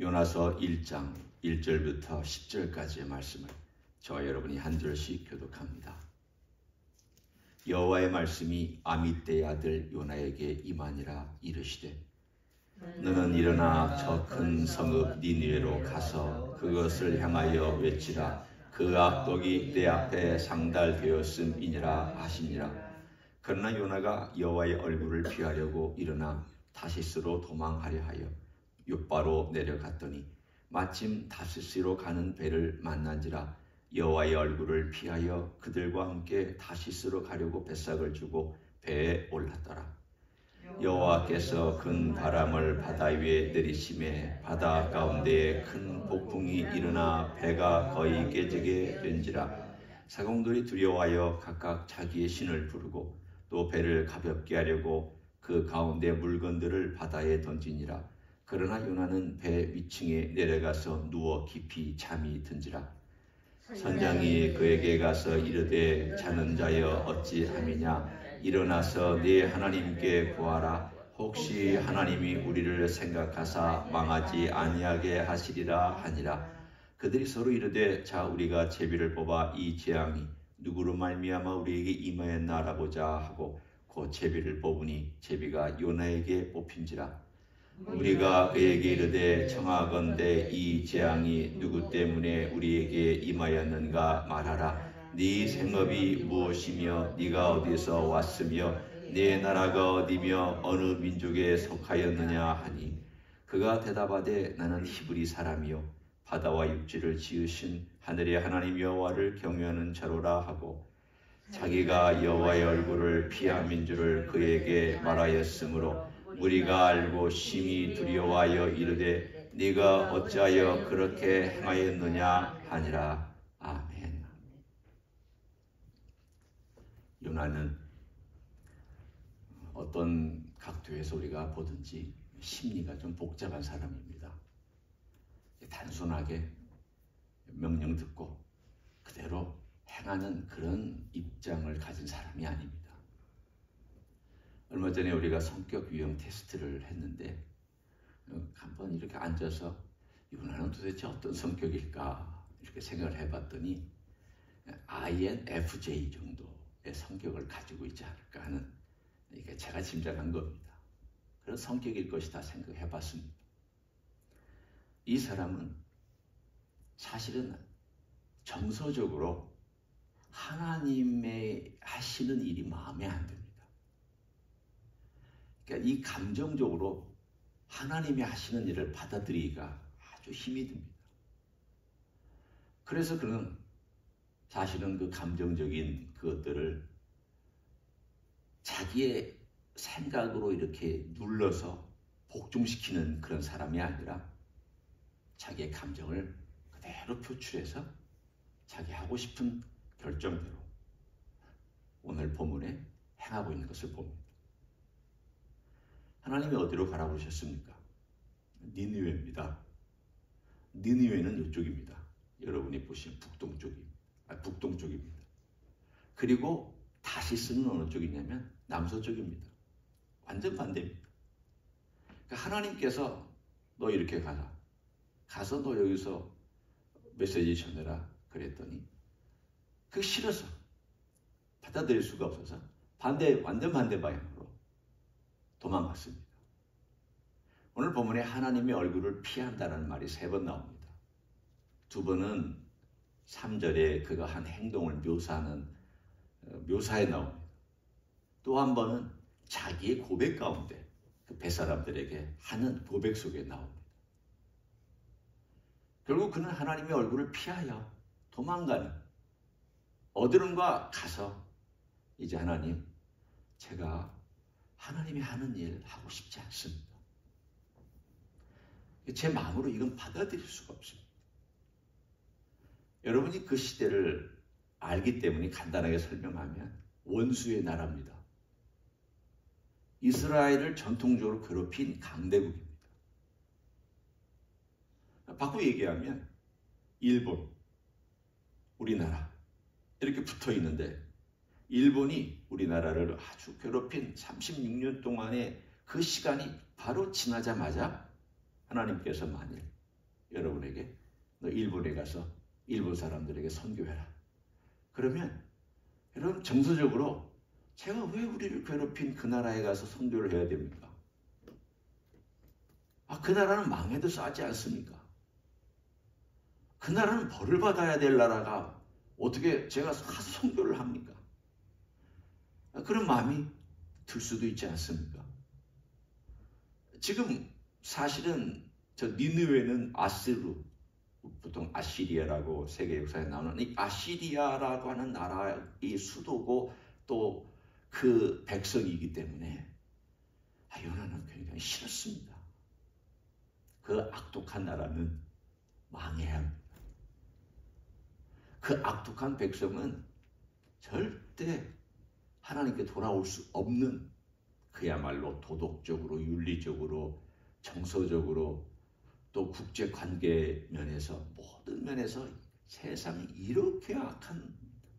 요나서 1장 1절부터 10절까지의 말씀을 저와 여러분이 한 절씩 교독합니다. 여호와의 말씀이 아미떼의 아들 요나에게 임하니라. 이르시되 너는 일어나 저 큰 성읍 니느웨로 가서 그것을 향하여 외치라. 그 악독이 내 앞에 상달되었음이니라 하시니라. 그러나 요나가 여호와의 얼굴을 피하려고 일어나 다시스로 도망하려 하여 욥바로 내려갔더니 마침 다시스로 가는 배를 만난지라. 여호와의 얼굴을 피하여 그들과 함께 다시스로 가려고 뱃삭을 주고 배에 올랐더라. 여호와께서 큰 바람을 바다 위에 내리심에 바다 가운데에 큰 폭풍이 일어나 배가 거의 깨지게 된지라. 사공들이 두려워하여 각각 자기의 신을 부르고 또 배를 가볍게 하려고 그 가운데 물건들을 바다에 던지니라. 그러나 요나는 배 위층에 내려가서 누워 깊이 잠이 든지라. 선장이 그에게 가서 이르되 자는 자여 어찌함이냐. 일어나서 네 하나님께 구하라. 혹시 하나님이 우리를 생각하사 망하지 아니하게 하시리라 하니라. 그들이 서로 이르되 자 우리가 제비를 뽑아 이 재앙이 누구로 말미암아 우리에게 임하였나 알아보자 하고 곧 제비를 뽑으니 제비가 요나에게 뽑힌지라. 우리가 그에게 이르되 청하건대 이 재앙이 누구 때문에 우리에게 임하였는가 말하라. 네 생업이 무엇이며 네가 어디서 왔으며 네 나라가 어디며 어느 민족에 속하였느냐 하니 그가 대답하되 나는 히브리 사람이요 바다와 육지를 지으신 하늘의 하나님 여호와를 경외하는 자로라 하고 자기가 여호와의 얼굴을 피함인 줄을 그에게 말하였으므로 우리가 알고 심히 두려워하여 이르되 네가 어찌하여 그렇게 행하였느냐 하니라. 아멘. 요나는 어떤 각도에서 우리가 보든지 심리가 좀 복잡한 사람입니다. 단순하게 명령 듣고 그대로 행하는 그런 입장을 가진 사람이 아닙니다. 얼마 전에 우리가 성격 유형 테스트를 했는데 한번 이렇게 앉아서 요나는 도대체 어떤 성격일까 이렇게 생각을 해봤더니 INFJ 정도의 성격을 가지고 있지 않을까 하는 이게 제가 짐작한 겁니다. 그런 성격일 것이다 생각해봤습니다. 이 사람은 사실은 정서적으로 하나님의 하시는 일이 마음에 안 듭니다. 그러니까 이 감정적으로 하나님이 하시는 일을 받아들이기가 아주 힘이 듭니다. 그래서 그는 사실은 그 감정적인 그것들을 자기의 생각으로 이렇게 눌러서 복종시키는 그런 사람이 아니라 자기의 감정을 그대로 표출해서 자기 하고 싶은 결정대로 오늘 본문에 행하고 있는 것을 봅니다. 하나님이 어디로 가라고 그러셨습니까? 니느웨입니다. 니느웨는 이쪽입니다. 여러분이 보시는 북동쪽입니다. 그리고 다시스는 어느 쪽이냐면 남서쪽입니다. 완전 반대입니다. 그러니까 하나님께서 너 이렇게 가서 너 여기서 메시지 전해라 그랬더니 그게 싫어서 받아들일 수가 없어서 완전 반대 방향으로 도망갔습니다. 오늘 본문에 하나님의 얼굴을 피한다는 말이 3번 나옵니다. 2번은 3절에 그가 한 행동을 묘사에 나옵니다. 또 한 번은 자기의 고백 가운데 그 뱃사람들에게 하는 고백 속에 나옵니다. 결국 그는 하나님의 얼굴을 피하여 도망가는 어디론가 가서 이제 하나님 제가 하나님이 하는 일 하고 싶지 않습니다. 제 마음으로 이건 받아들일 수가 없습니다. 여러분이 그 시대를 알기 때문에 간단하게 설명하면 원수의 나라입니다. 이스라엘을 전통적으로 괴롭힌 강대국입니다. 바꾸어 얘기하면 일본, 우리나라 이렇게 붙어 있는데 일본이 우리나라를 아주 괴롭힌 36년 동안의 그 시간이 바로 지나자마자 하나님께서 만일 여러분에게 너 일본에 가서 일본 사람들에게 선교해라. 그러면 여러분 정서적으로 제가 왜 우리를 괴롭힌 그 나라에 가서 선교를 해야 됩니까? 그 나라는 망해도 싸지 않습니까? 그 나라는 벌을 받아야 될 나라가 어떻게 제가 가서 선교를 합니까? 그런 마음이 들 수도 있지 않습니까? 지금 사실은 저 니느웨는 아스루, 보통 아시리아라고 세계 역사에 나오는 이 아시리아라고 하는 나라의 수도고 또 그 백성이기 때문에 요나는 굉장히 싫었습니다. 그 악독한 나라는 망해야 합니다. 그 악독한 백성은 절대 하나님께 돌아올 수 없는, 그야말로 도덕적으로, 윤리적으로, 정서적으로, 또 국제관계 면에서, 모든 면에서 세상에 이렇게 악한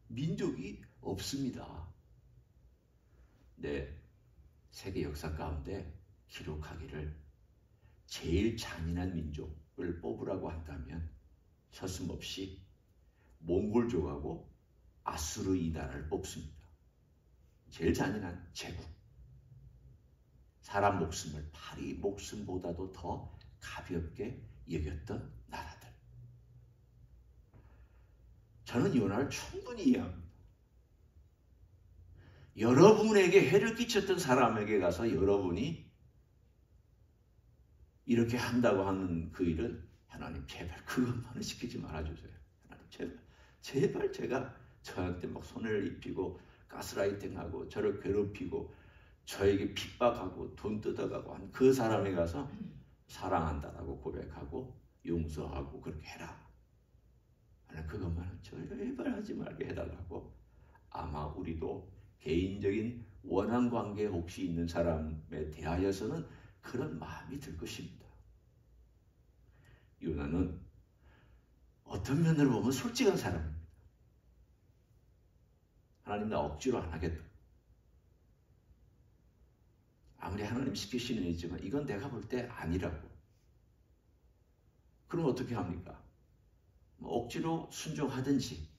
민족이 없습니다. 네, 세계 역사 가운데 기록하기를 제일 잔인한 민족을 뽑으라고 한다면 서슴없이 몽골족하고 아수르 이 나라를 뽑습니다. 제일 잔인한 제국. 사람 목숨을 파리 목숨보다도 더 가볍게 여겼던 나라들. 저는 요나를 충분히 이해합니다. 여러분에게 해를 끼쳤던 사람에게 가서 여러분이 이렇게 한다고 하는 그 일은 하나님 제발 그것만은 시키지 말아주세요. 하나님 제발 제가 저한테 막 손해를 입히고 가스라이팅하고 저를 괴롭히고 저에게 핍박하고 돈 뜯어가고 한 그 사람에 가서 사랑한다라고 고백하고 용서하고 그렇게 해라. 하나님 그것만은 제발 하지 말게 해달라고. 아마 우리도 개인적인 원한 관계에 혹시 있는 사람에 대하여서는 그런 마음이 들 것입니다. 요나는 어떤 면으로 보면 솔직한 사람입니다. 하나님 나 억지로 안 하겠다. 아무리 하나님 시키시는 일이지만 이건 내가 볼 때 아니라고. 그럼 어떻게 합니까? 억지로 순종하든지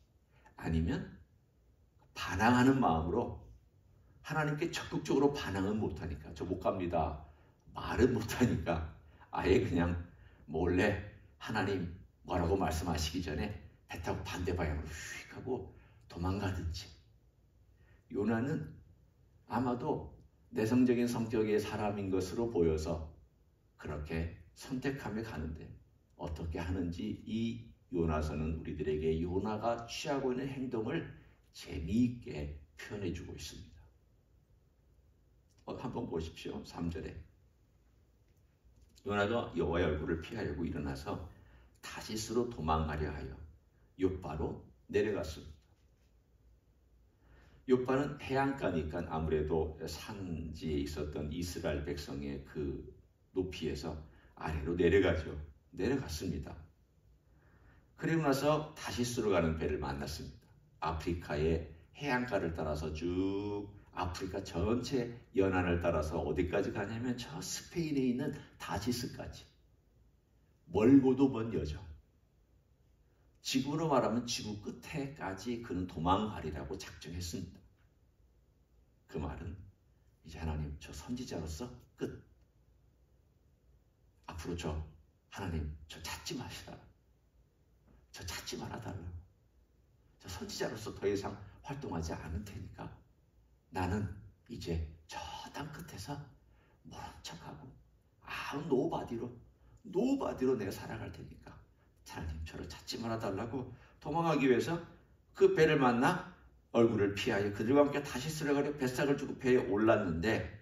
아니면 반항하는 마음으로 하나님께 적극적으로 반항은 못하니까 저 못 갑니다. 말은 못하니까 아예 그냥 몰래 하나님 뭐라고 말씀하시기 전에 배 타고 반대 방향으로 휙 하고 도망가든지. 요나는 아마도 내성적인 성격의 사람인 것으로 보여서 그렇게 선택하며 가는데 어떻게 하는지 이 요나서는 우리들에게 요나가 취하고 있는 행동을 재미있게 표현해주고 있습니다. 한번 보십시오. 3절에 요나가 여호와의 얼굴을 피하려고 일어나서 다시스로 도망가려 하여 욥바로 내려갔습니다. 욥바는 해안가니까 아무래도 산지에 있었던 이스라엘 백성의 그 높이에서 아래로 내려갔습니다. 그리고 나서 다시스로 가는 배를 만났습니다. 아프리카의 해안가를 따라서 쭉 아프리카 전체 연안을 따라서 어디까지 가냐면 저 스페인에 있는 다시스까지. 멀고도 먼 여정. 지구로 말하면 지구 끝에까지 그는 도망가리라고 작정했습니다. 그 말은 이제 하나님 저 선지자로서 끝. 앞으로 하나님 저 찾지 마시라. 저 찾지 말아달라고. 저 선지자로서 더 이상 활동하지 않을 테니까 나는 이제 저 땅 끝에서 모른 척하고 노바디로 내가 살아갈 테니까 하나님 저를 찾지 말아달라고 도망하기 위해서 그 배를 만나 얼굴을 피하여 그들과 함께 다시 쓰러가려 뱃삭을 주고 배에 올랐는데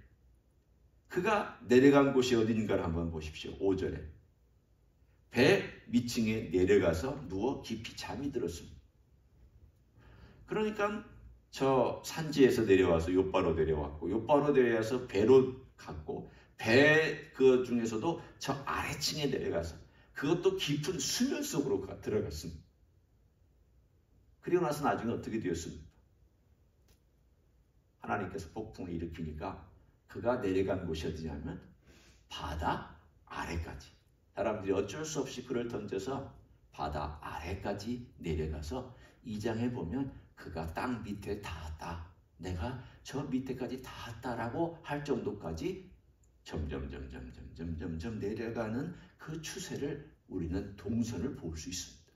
그가 내려간 곳이 어딘가를 한번 보십시오. 5절에 배 밑층에 내려가서 누워 깊이 잠이 들었습니다. 그러니까 저 산지에서 내려와서 욥바로 내려왔고 욥바로 내려와서 배로 갔고 배 그 중에서도 저 아래층에 내려가서 그것도 깊은 수면 속으로 들어갔습니다. 그리고 나서 나중에 어떻게 되었습니까? 하나님께서 폭풍을 일으키니까 그가 내려간 곳이 어디냐면 바다 아래까지. 사람들이 어쩔 수 없이 그를 던져서 바다 아래까지 내려가서 2장에 보면 그가 땅 밑에 닿았다. 내가 저 밑에까지 닿았다라고 할 정도까지 점점 내려가는 그 추세를 우리는 동선을 볼 수 있습니다.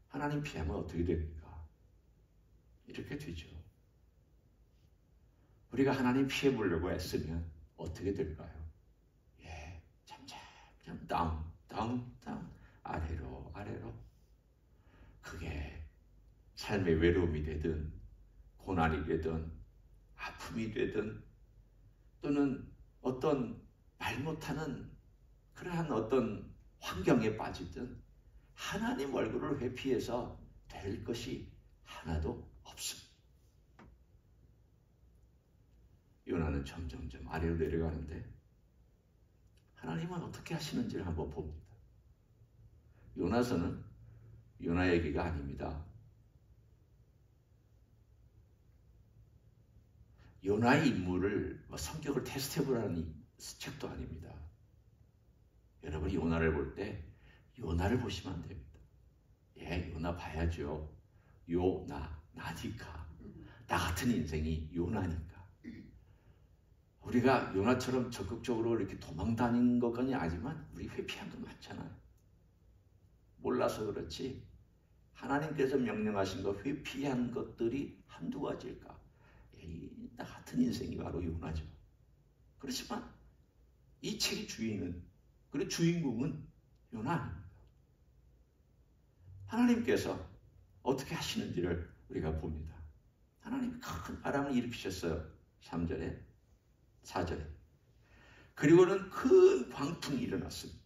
하나님 피하면 어떻게 됩니까? 이렇게 되죠. 우리가 하나님 피해 보려고 애쓰면 어떻게 될까요? 예, 점점 다운 아래로. 그게 삶의 외로움이 되든 고난이 되든 아픔이 되든 또는 어떤 말 못하는 그러한 어떤 환경에 빠지든 하나님 얼굴을 회피해서 될 것이 하나도 없습니다. 요나는 점점 아래로 내려가는데 하나님은 어떻게 하시는지를 한번 봅니다. 요나서는 요나 얘기가 아닙니다. 요나의 인물을 성격을 테스트해보라는 책도 아닙니다. 여러분이 요나를 볼 때 요나를 보시면 안 됩니다. 예, 요나 봐야죠. 나니까. 나 같은 인생이 요나니까. 우리가 요나처럼 적극적으로 이렇게 도망 다닌 것까지는 아니지만 우리 회피한 거 많잖아요. 몰라서 그렇지 하나님께서 명령하신 거 회피한 것들이 한두 가지일까? 나 같은 인생이 바로 요나죠. 그렇지만 이 책의 주인은 그리고 주인공은 요나 아닙니다. 하나님께서 어떻게 하시는지를 우리가 봅니다. 하나님이 큰 바람을 일으키셨어요. 3절에 4절에. 그리고는 큰 광풍이 일어났습니다.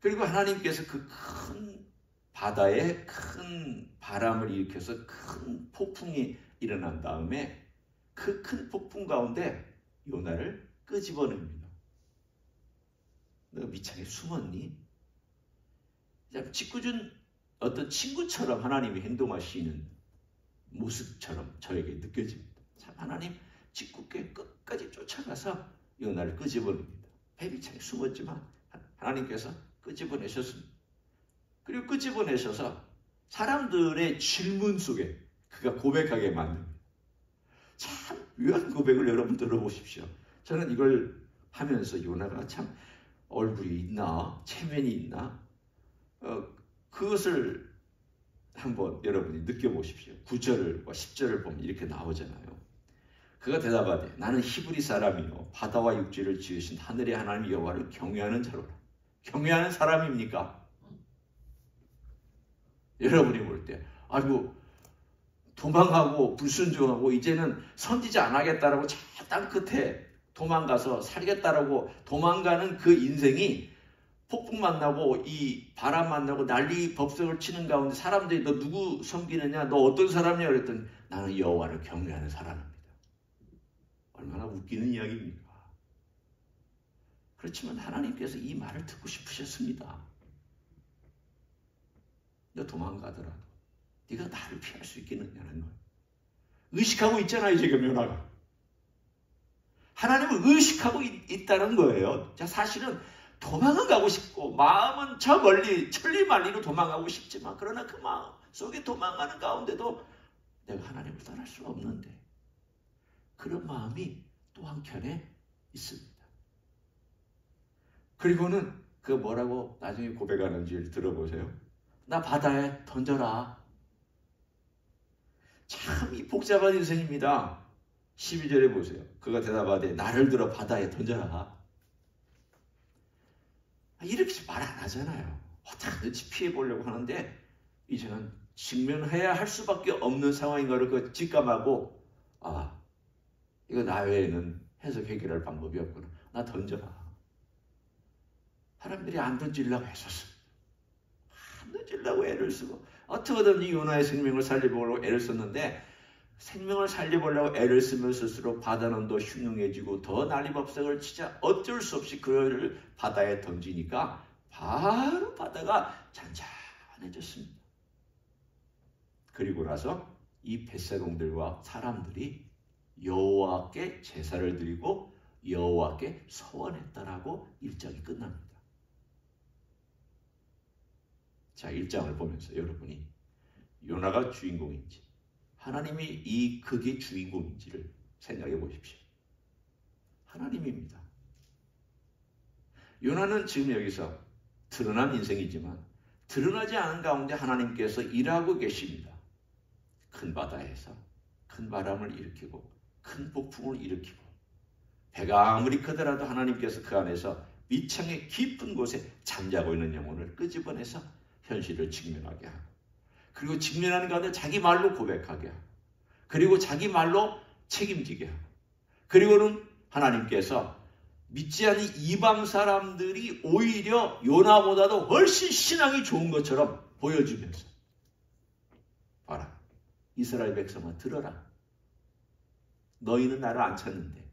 그리고 하나님께서 그 큰 바다에 큰 바람을 일으켜서 큰 폭풍이 일어난 다음에 그 큰 폭풍 가운데 요나를 끄집어냅니다. 너가 밑창에 숨었니? 짓궂은 어떤 친구처럼 하나님이 행동하시는 모습처럼 저에게 느껴집니다. 참 하나님 짓궂게 끝까지 쫓아가서 요나를 끄집어냅니다. 배 밑창에 숨었지만 하나님께서 끄집어내셨습니다. 그리고 끄집어내셔서 사람들의 질문 속에 그가 고백하게 만듭니다. 참 묘한 고백을 여러분 들어보십시오. 저는 이걸 하면서 요나가 참 얼굴이 있나 체면이 있나 그것을 한번 여러분이 느껴보십시오. 9절과 10절을 보면 이렇게 나오잖아요. 그가 대답하되 나는 히브리 사람이요 바다와 육지를 지으신 하늘의 하나님 여호와를 경외하는 자로라. 경외하는 사람입니까? 여러분이 볼 때 아이고 도망하고 불순종하고 이제는 선지자 안 하겠다라고 저 땅 끝에 도망가서 살겠다라고 도망가는 그 인생이 폭풍 만나고 이 바람 만나고 난리 법석을 치는 가운데 사람들이 너 누구 섬기느냐? 너 어떤 사람이냐? 그랬더니 나는 여호와를 경외하는 사람입니다. 얼마나 웃기는 이야기입니까? 그렇지만 하나님께서 이 말을 듣고 싶으셨습니다. 너 도망가더라도 네가 나를 피할 수 있겠느냐는 거예요. 의식하고 있잖아요. 지금 요나가. 하나님을 의식하고 있다는 거예요. 자, 사실은 도망은 가고 싶고 마음은 저 멀리 천리만리로 도망가고 싶지만 그러나 그 마음 속에 도망가는 가운데도 내가 하나님을 떠날 수 없는데 그런 마음이 또 한켠에 있습니다. 그리고는 그 뭐라고 나중에 고백하는지 들어보세요. 나 바다에 던져라. 참 이 복잡한 인생입니다. 12절에 보세요. 그가 대답하되 나를 들어 바다에 던져라. 이렇게 말 안 하잖아요. 어떻게든지 피해보려고 하는데 이제는 직면해야 할 수밖에 없는 상황인 것을 그 직감하고 이거 나 외에는 해석 해결할 방법이 없구나. 나 던져라. 사람들이 안 던지려고 했었습니다. 안 던지려고 애를 쓰고 어떻게든 이 요나의 생명을 살려보려고 애를 썼는데 생명을 살려보려고 애를 쓰면 쓸수록 바다는 더 흉흉해지고 더 난리법석을 치자 어쩔 수 없이 그를 바다에 던지니까 바로 바다가 잔잔해졌습니다. 그리고 나서 이 벳사공들과 사람들이 여호와께 제사를 드리고 여호와께 서원했다라고 1장이 끝납니다. 자, 1장을 보면서 여러분이 요나가 주인공인지 하나님이 이 극의 주인공인지를 생각해 보십시오. 하나님입니다. 요나는 지금 여기서 드러난 인생이지만 드러나지 않은 가운데 하나님께서 일하고 계십니다. 큰 바다에서 큰 바람을 일으키고 큰 폭풍을 일으키고 배가 아무리 크더라도 하나님께서 그 안에서 밑창의 깊은 곳에 잠자고 있는 영혼을 끄집어내서 현실을 직면하게 하고, 그리고 직면하는 가운데 자기 말로 고백하게 하고, 그리고 자기 말로 책임지게 하고, 그리고는 하나님께서 믿지 않는 이방 사람들이 오히려 요나보다도 훨씬 신앙이 좋은 것처럼 보여주면서, 봐라, 이스라엘 백성아 들어라. 너희는 나를 안 찾는데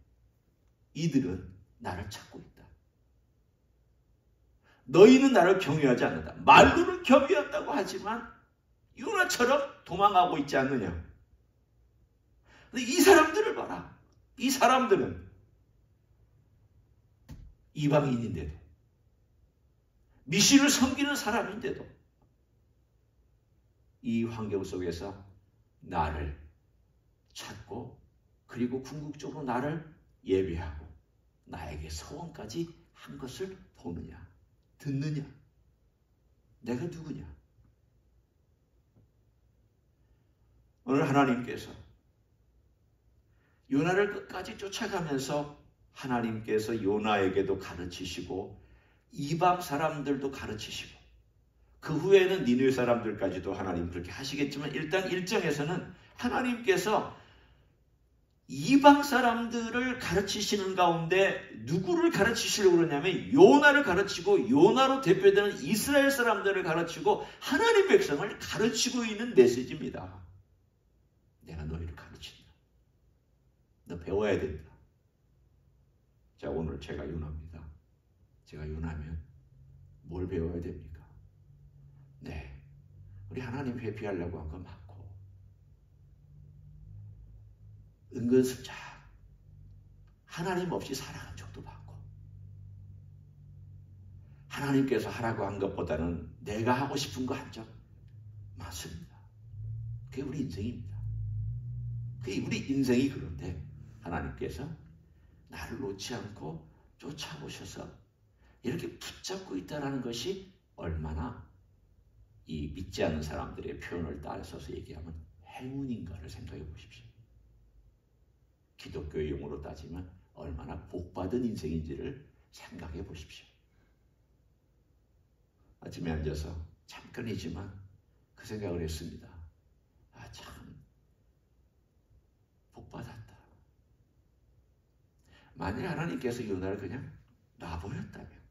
이들은 나를 찾고 있다. 너희는 나를 경외하지 않는다. 말로는 경외한다고 하지만 요나처럼 도망가고 있지 않느냐. 근데 이 사람들을 봐라. 이 사람들은 이방인인데도, 미신을 섬기는 사람인데도 이 환경 속에서 나를 찾고, 그리고 궁극적으로 나를 예배하고 나에게 서원까지 한 것을 보느냐, 듣느냐, 내가 누구냐. 오늘 하나님께서 요나를 끝까지 쫓아가면서 하나님께서 요나에게도 가르치시고 이방 사람들도 가르치시고, 그 후에는 니느웨 사람들까지도 하나님 그렇게 하시겠지만, 일단 1장에서는 하나님께서 이방 사람들을 가르치시는 가운데 누구를 가르치시려고 그러냐면 요나를 가르치고, 요나로 대표되는 이스라엘 사람들을 가르치고 하나님 백성을 가르치고 있는 메시지입니다. 내가 너희를 가르친다. 너 배워야 된다. 자, 오늘 제가 요나입니다. 제가 요나면 뭘 배워야 됩니까? 네, 우리 하나님 회피하려고 한 건 맞고, 은근슬쩍 하나님 없이 살아간 적도 많고, 하나님께서 하라고 한 것보다는 내가 하고 싶은 거 한 적 많습니다. 그게 우리 인생입니다. 그게 우리 인생이. 그런데 하나님께서 나를 놓지 않고 쫓아오셔서 이렇게 붙잡고 있다는 것이 얼마나 이 믿지 않는 사람들의 표현을 따라서서 얘기하면 행운인가를 생각해 보십시오. 기독교의 용어로 따지면 얼마나 복받은 인생인지를 생각해 보십시오. 아침에 앉아서 잠깐이지만 그 생각을 했습니다. 아, 참 복받았다. 만일 하나님께서 요나를 그냥 놔버렸다면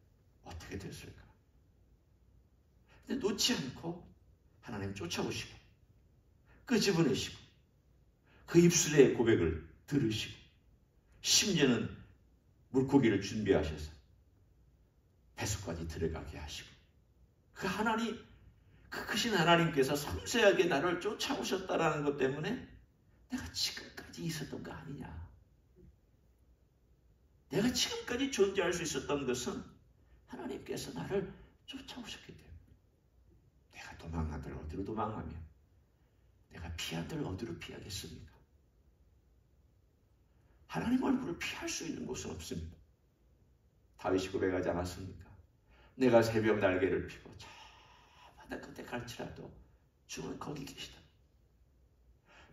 어떻게 됐을까? 근데 놓지 않고 하나님 쫓아오시고 끄집어내시고 그 입술의 고백을 들으시고, 심지어는 물고기를 준비하셔서 배속까지 들어가게 하시고, 그 하나님, 그 크신 하나님께서 섬세하게 나를 쫓아오셨다는 것 때문에 내가 지금까지 있었던 거 아니냐. 내가 지금까지 존재할 수 있었던 것은 하나님께서 나를 쫓아오셨기 때문에. 내가 도망가들 어디로 도망가며 내가 피하들 어디로 피하겠습니까? 하나님 얼굴을 피할 수 있는 곳은 없습니다. 다윗이 고백하지 않았습니까? 내가 새벽 날개를 피고 저 바다 끝에 갈지라도 주는 거기 계시다.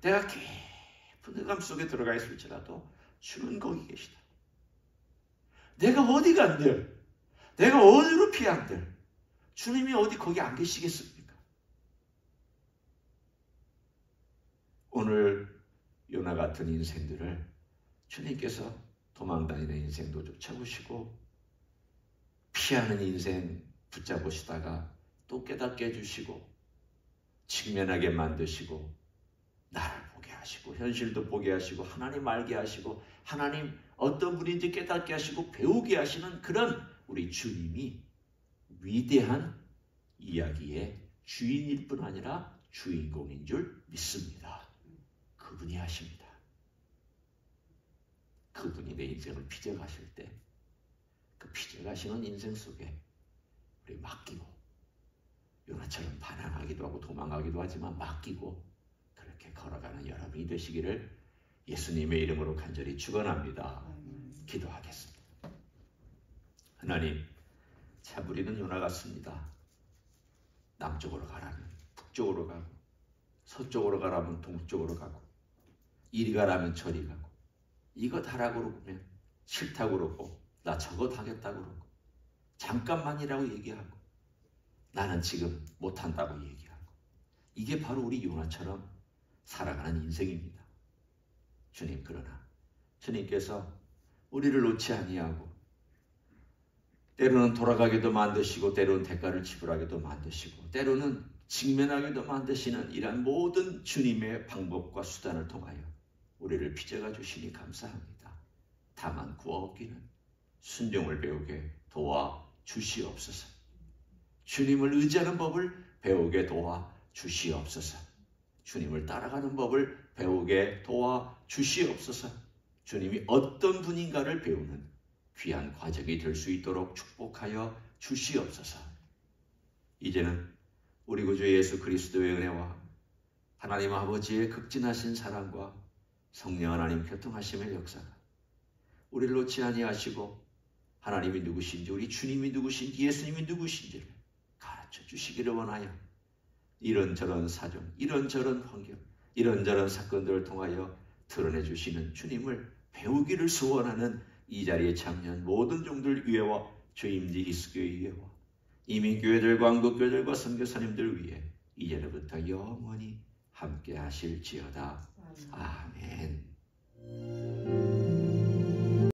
내가 깊은 흑암 속에 들어가 있을지라도 주는 거기 계시다. 내가 어디 간들, 내가 어디로 피한들 주님이 어디 거기 안 계시겠습니까? 오늘 요나 같은 인생들을 주님께서 도망다니는 인생도 쫓아보시고, 피하는 인생 붙잡으시다가 또 깨닫게 해주시고, 직면하게 만드시고, 나를 보게 하시고, 현실도 보게 하시고, 하나님 알게 하시고, 하나님 어떤 분인지 깨닫게 하시고 배우게 하시는 그런 우리 주님이 위대한 이야기의 주인일 뿐 아니라 주인공인 줄 믿습니다. 그분이 하십니다. 그분이 내 인생을 빚어가실 때 그 빚어가시는 인생 속에 우리 맡기고, 요나처럼 반항하기도 하고 도망가기도 하지만 맡기고 그렇게 걸어가는 여러분이 되시기를 예수님의 이름으로 간절히 축원합니다. 기도하겠습니다. 하나님, 참 우리는 요나 같습니다. 남쪽으로 가라면 북쪽으로 가고, 서쪽으로 가라면 동쪽으로 가고, 이리 가라면 저리 가고, 이거 하라고 그러면 싫다고 그러고, 나 저거 하겠다고 그러고, 잠깐만이라고 얘기하고, 나는 지금 못한다고 얘기하고, 이게 바로 우리 요나처럼 살아가는 인생입니다. 주님, 그러나 주님께서 우리를 놓지 아니하고 때로는 돌아가게도 만드시고, 때로는 대가를 지불하게도 만드시고, 때로는 직면하게도 만드시는 이러한 모든 주님의 방법과 수단을 통하여 우리를 빚어가 주시니 감사합니다. 다만 구하옵기는 순종을 배우게 도와 주시옵소서. 주님을 의지하는 법을 배우게 도와 주시옵소서. 주님을 따라가는 법을 배우게 도와 주시옵소서. 주님이 어떤 분인가를 배우는 귀한 과정이 될 수 있도록 축복하여 주시옵소서. 이제는 우리 구주 예수 그리스도의 은혜와 하나님 아버지의 극진하신 사랑과 성령 하나님 교통하심의 역사가 우리를 놓지 아니하시고, 하나님이 누구신지, 우리 주님이 누구신지, 예수님이 누구신지를 가르쳐 주시기를 원하여 이런저런 사정, 이런저런 환경, 이런저런 사건들을 통하여 드러내 주시는 주님을 배우기를 소원하는 이 자리에 참여한 모든 종들 위에와 주임지 기수교회 위에와 이민교회들과 한국교회들과 선교사님들 위에 이제부터 영원히 함께 하실지어다. 아멘.